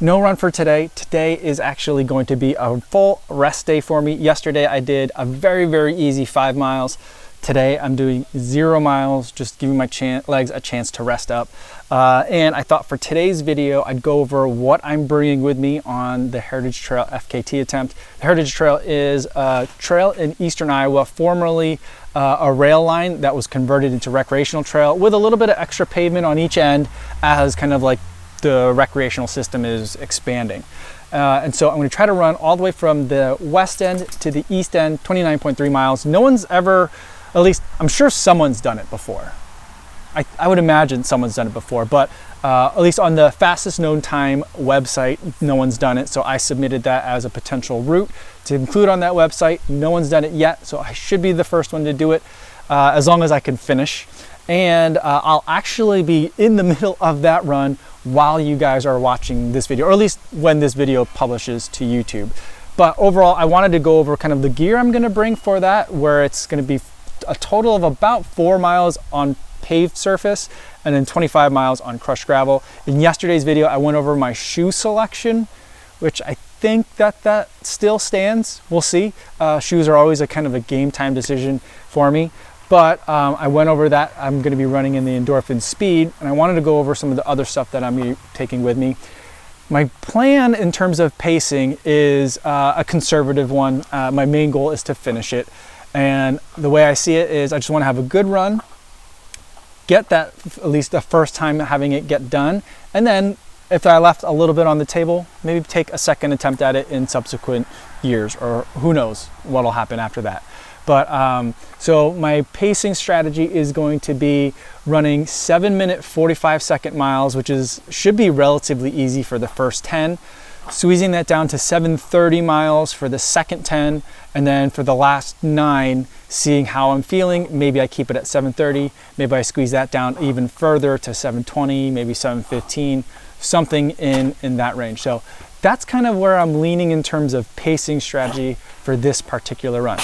No run for today. Today is actually going to be a full rest day for me. Yesterday I did a very easy 5 miles. Today I'm doing 0 miles, just giving my legs a chance to rest up. And I thought for today's video, I'd go over what I'm bringing with me on the Heritage Trail FKT attempt. The Heritage Trail is a trail in eastern Iowa, formerly a rail line that was converted into recreational trail with a little bit of extra pavement on each end as kind of like the recreational system is expanding. And so I'm going to try to run all the way from the west end to the east end, 29.3 miles. No one's ever, at least I'm sure someone's done it before. I would imagine someone's done it before, but at least on the fastest known time website, no one's done it. So I submitted that as a potential route to include on that website. No one's done it yet, so I should be the first one to do it as long as I can finish. And I'll actually be in the middle of that run while you guys are watching this video, or at least when this video publishes to YouTube. But overall, I wanted to go over kind of the gear I'm gonna bring for that, where it's gonna be a total of about 4 miles on paved surface and then 25 miles on crushed gravel. In yesterday's video, I went over my shoe selection, which I think that still stands. We'll see. Shoes are always a kind of a game time decision for me. But I went over that. I'm going to be running in the Endorphin Speed, and I wanted to go over some of the other stuff that I'm taking with me. My plan in terms of pacing is a conservative one. My main goal is to finish it. And the way I see it is I just want to have a good run, get that at least the first time having it get done, and then if I left a little bit on the table, maybe take a second attempt at it in subsequent years, or who knows what'll happen after that. But so my pacing strategy is going to be running 7-minute 45-second miles, which should be relatively easy for the first 10, squeezing that down to 7:30 miles for the second 10, and then for the last 9, seeing how I'm feeling. Maybe I keep it at 7:30, maybe I squeeze that down even further to 7:20, maybe 7:15, something in that range. So that's kind of where I'm leaning in terms of pacing strategy for this particular run.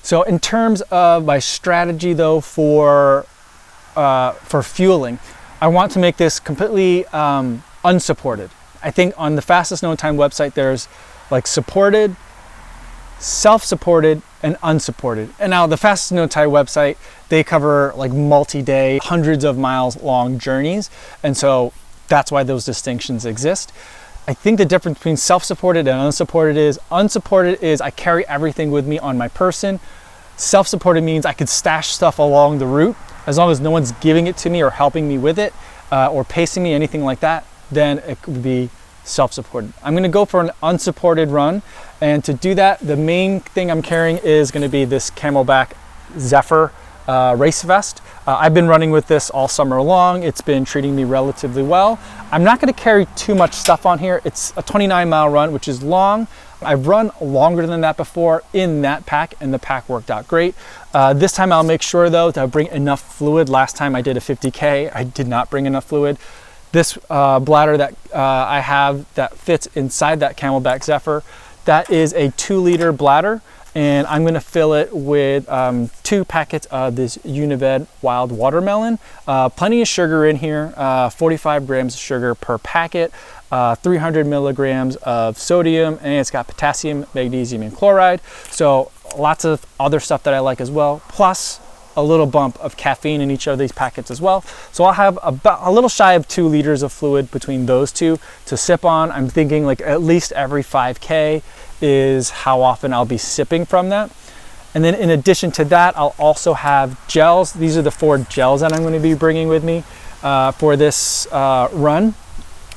So in terms of my strategy though for fueling, I want to make this completely unsupported. I think on the fastest known time website, there's like supported, self-supported, and unsupported. And now the fastest known time website, they cover like multi-day, hundreds of miles long journeys. And so that's why those distinctions exist. I think the difference between self-supported and unsupported is I carry everything with me on my person. Self-supported means I could stash stuff along the route. As long as no one's giving it to me or helping me with it or pacing me, anything like that, then it could be self-supported. I'm gonna go for an unsupported run. And to do that, the main thing I'm carrying is gonna be this Camelback Zephyr race vest. I've been running with this all summer long. It's been treating me relatively well. I'm not going to carry too much stuff on here. It's a 29-mile run, which is long. I've run longer than that before in that pack, and the pack worked out great. This time I'll make sure though to bring enough fluid. Last time I did a 50K, I did not bring enough fluid. This bladder that I have that fits inside that Camelback Zephyr, that is a 2-liter bladder. And I'm gonna fill it with 2 packets of this Unived Wild Watermelon. Plenty of sugar in here, 45 grams of sugar per packet, 300 milligrams of sodium, and it's got potassium, magnesium, and chloride. So lots of other stuff that I like as well, plus a little bump of caffeine in each of these packets as well. So I'll have about a little shy of 2 liters of fluid between those two to sip on. I'm thinking like at least every 5K is how often I'll be sipping from that. And then in addition to that, I'll also have gels. These are the 4 gels that I'm going to be bringing with me for this run.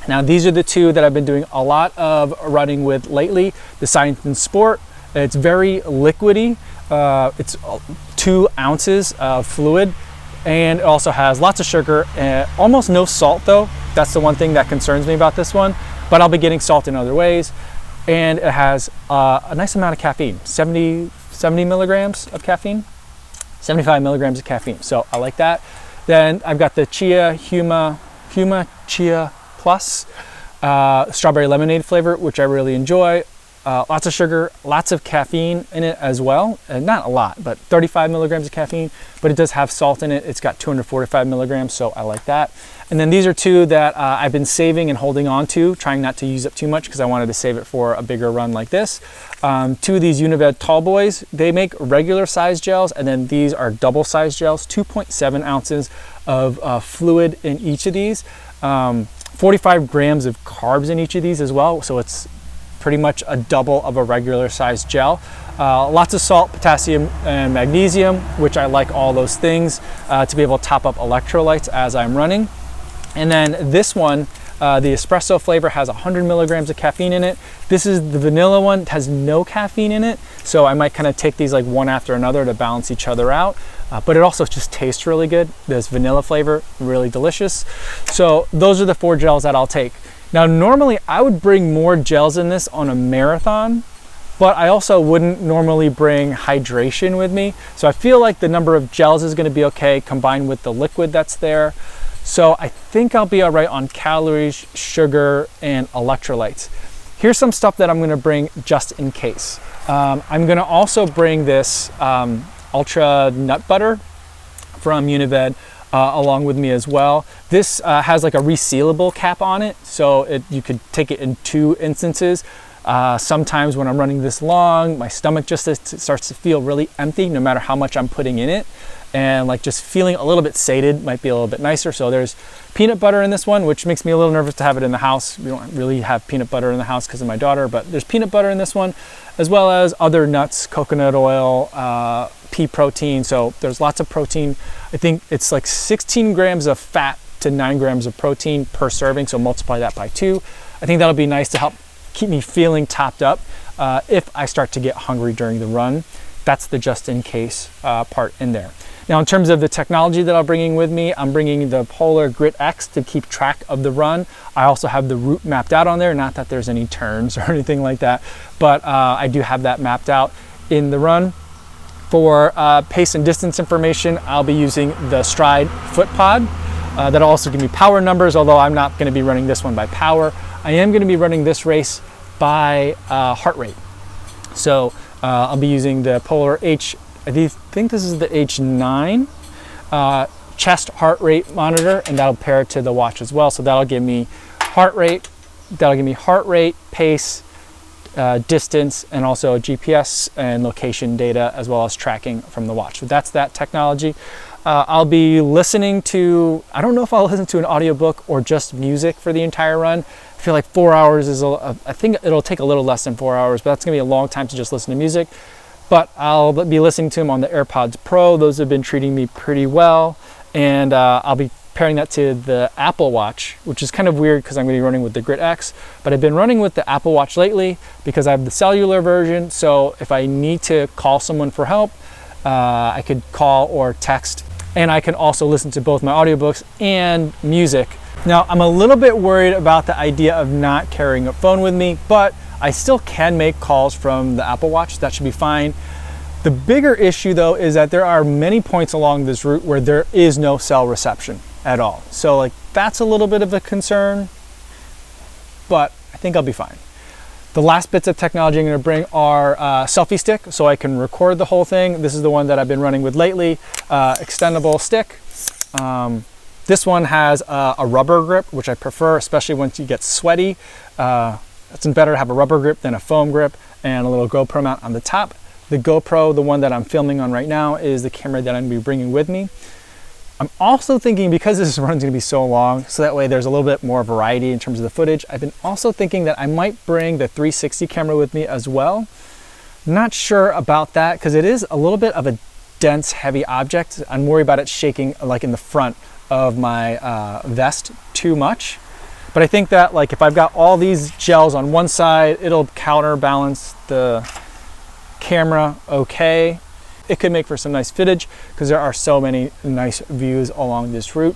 Now these are the 2 that I've been doing a lot of running with lately. The Science and Sport, it's very liquidy. It's 2 ounces of fluid, and it also has lots of sugar, almost no salt though. That's the one thing that concerns me about this one, but I'll be getting salt in other ways. And it has a nice amount of caffeine, 70 milligrams of caffeine, 75 milligrams of caffeine. So I like that. Then I've got the Huma Chia Plus strawberry lemonade flavor, which I really enjoy. Lots of sugar, lots of caffeine in it as well. And not a lot, but 35 milligrams of caffeine, but it does have salt in it. It's got 245 milligrams, so I like that. And then these are two that I've been saving and holding on to, trying not to use up too much because I wanted to save it for a bigger run like this. Two of these Untitled tall boys, they make regular size gels, and then these are double size gels, 2.7 ounces of fluid in each of these. 45 grams of carbs in each of these as well, so it's pretty much a double of a regular size gel. Lots of salt, potassium, and magnesium, which I like all those things to be able to top up electrolytes as I'm running. And then this one, the espresso flavor, has 100 milligrams of caffeine in it. This is the vanilla one, it has no caffeine in it, so I might kind of take these like one after another to balance each other out. But it also just tastes really good. This vanilla flavor, really delicious. So those are the 4 gels that I'll take. Now, normally I would bring more gels in this on a marathon, but I also wouldn't normally bring hydration with me. So I feel like the number of gels is gonna be okay combined with the liquid that's there. So I think I'll be all right on calories, sugar, and electrolytes. Here's some stuff that I'm gonna bring just in case. I'm gonna also bring this ultra nut butter from Unived along with me as well. This has like a resealable cap on it, so you could take it in 2 instances. Sometimes when I'm running this long, my stomach just starts to feel really empty no matter how much I'm putting in it. And like just feeling a little bit sated might be a little bit nicer. So there's peanut butter in this one, which makes me a little nervous to have it in the house. We don't really have peanut butter in the house because of my daughter, but there's peanut butter in this one, as well as other nuts, coconut oil, pea protein. So there's lots of protein. I think it's like 16 grams of fat to 9 grams of protein per serving. So multiply that by 2. I think that'll be nice to help keep me feeling topped up if I start to get hungry during the run. That's the just in case part in there. Now, in terms of the technology that I'm bringing with me, I'm bringing the Polar Grit X to keep track of the run. I also have the route mapped out on there, not that there's any turns or anything like that, but I do have that mapped out in the run. For pace and distance information, I'll be using the Stride Foot Pod. That'll also give me power numbers, although I'm not gonna be running this one by power. I am gonna be running this race by heart rate. So I'll be using the Polar I think this is the H9 chest heart rate monitor, and that'll pair to the watch as well. So that'll give me heart rate, pace, distance, and also GPS and location data, as well as tracking from the watch. So that's that technology. I'll be listening to, I don't know if I'll listen to an audiobook or just music for the entire run. I feel like 4 hours is, I think it'll take a little less than 4 hours, but that's gonna be a long time to just listen to music. But I'll be listening to them on the AirPods Pro. Those have been treating me pretty well. And I'll be pairing that to the Apple Watch, which is kind of weird because I'm gonna be running with the Grit X, but I've been running with the Apple Watch lately because I have the cellular version. So if I need to call someone for help, I could call or text. And I can also listen to both my audiobooks and music. Now, I'm a little bit worried about the idea of not carrying a phone with me, but I still can make calls from the Apple Watch. That should be fine. The bigger issue though is that there are many points along this route where there is no cell reception at all. So like that's a little bit of a concern, but I think I'll be fine. The last bits of technology I'm gonna bring are selfie stick, so I can record the whole thing. This is the one that I've been running with lately, extendable stick. This one has a rubber grip, which I prefer, especially once you get sweaty. It's better to have a rubber grip than a foam grip, and a little GoPro mount on the top. The GoPro, the one that I'm filming on right now, is the camera that I'm gonna be bringing with me. I'm also thinking, because this run's gonna be so long, so that way there's a little bit more variety in terms of the footage, I've been also thinking that I might bring the 360 camera with me as well. Not sure about that, because it is a little bit of a dense, heavy object. I'm worried about it shaking like in the front of my vest too much. But I think that like if I've got all these gels on one side, it'll counterbalance the camera okay. It could make for some nice footage because there are so many nice views along this route.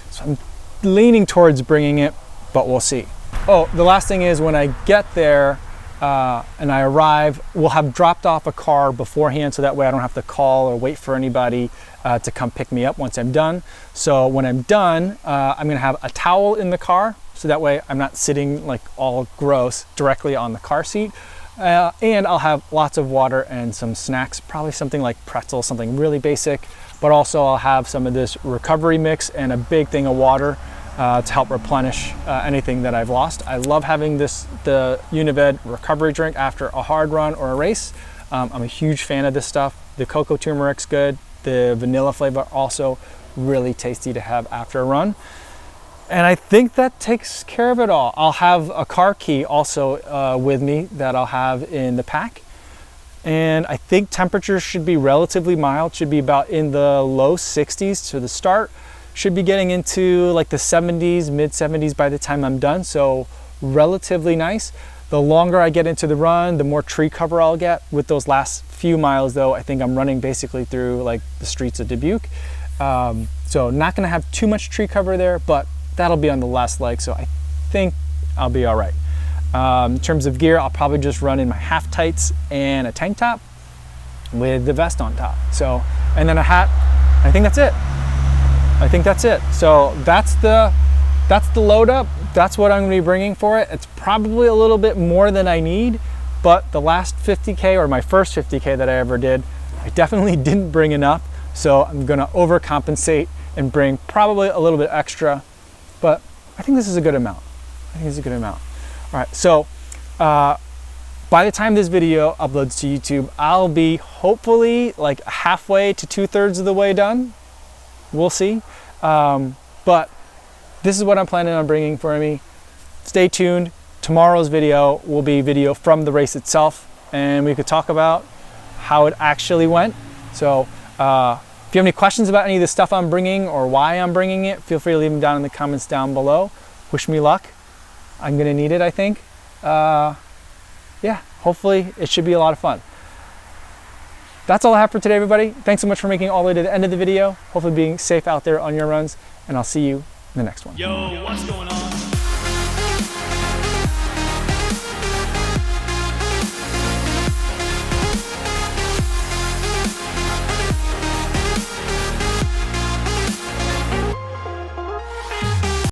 So I'm leaning towards bringing it, but we'll see. Oh, the last thing is when I get there and I arrive, we'll have dropped off a car beforehand, so that way I don't have to call or wait for anybody to come pick me up once I'm done. So when I'm done, I'm gonna have a towel in the car, so that way I'm not sitting like all gross directly on the car seat. And I'll have lots of water and some snacks, probably something like pretzels, something really basic, but also I'll have some of this recovery mix and a big thing of water to help replenish anything that I've lost. I love having the Unived recovery drink after a hard run or a race. I'm a huge fan of this stuff. The cocoa turmeric's good. The vanilla flavor also really tasty to have after a run. And I think that takes care of it all. I'll have a car key also with me that I'll have in the pack. And I think temperatures should be relatively mild, should be about in the low 60s to the start. Should be getting into like the 70s, mid 70s by the time I'm done. So relatively nice. The longer I get into the run, the more tree cover I'll get. With those last few miles though, I think I'm running basically through like the streets of Dubuque. So not gonna have too much tree cover there, but that'll be on the last leg. So I think I'll be all right. In terms of gear, I'll probably just run in my half tights and a tank top with the vest on top. So, and then a hat. I think that's it. I think that's it. So that's the load up. That's what I'm gonna be bringing for it. It's probably a little bit more than I need, but the last 50K or my first 50K that I ever did, I definitely didn't bring enough. So I'm gonna overcompensate and bring probably a little bit extra, but I think this is a good amount. I think it's a good amount. All right, so by the time this video uploads to YouTube, I'll be hopefully like halfway to 2/3 of the way done. We'll see. But this is what I'm planning on bringing for me. Stay tuned. Tomorrow's video will be video from the race itself, and we could talk about how it actually went. So if you have any questions about any of the stuff I'm bringing or why I'm bringing it, feel free to leave them down in the comments down below. Wish me luck. I'm gonna need it, I think. Yeah, hopefully it should be a lot of fun. That's all I have for today, everybody. Thanks so much for making it all the way to the end of the video. Hopefully being safe out there on your runs, and I'll see you in the next one. Yo, what's going on?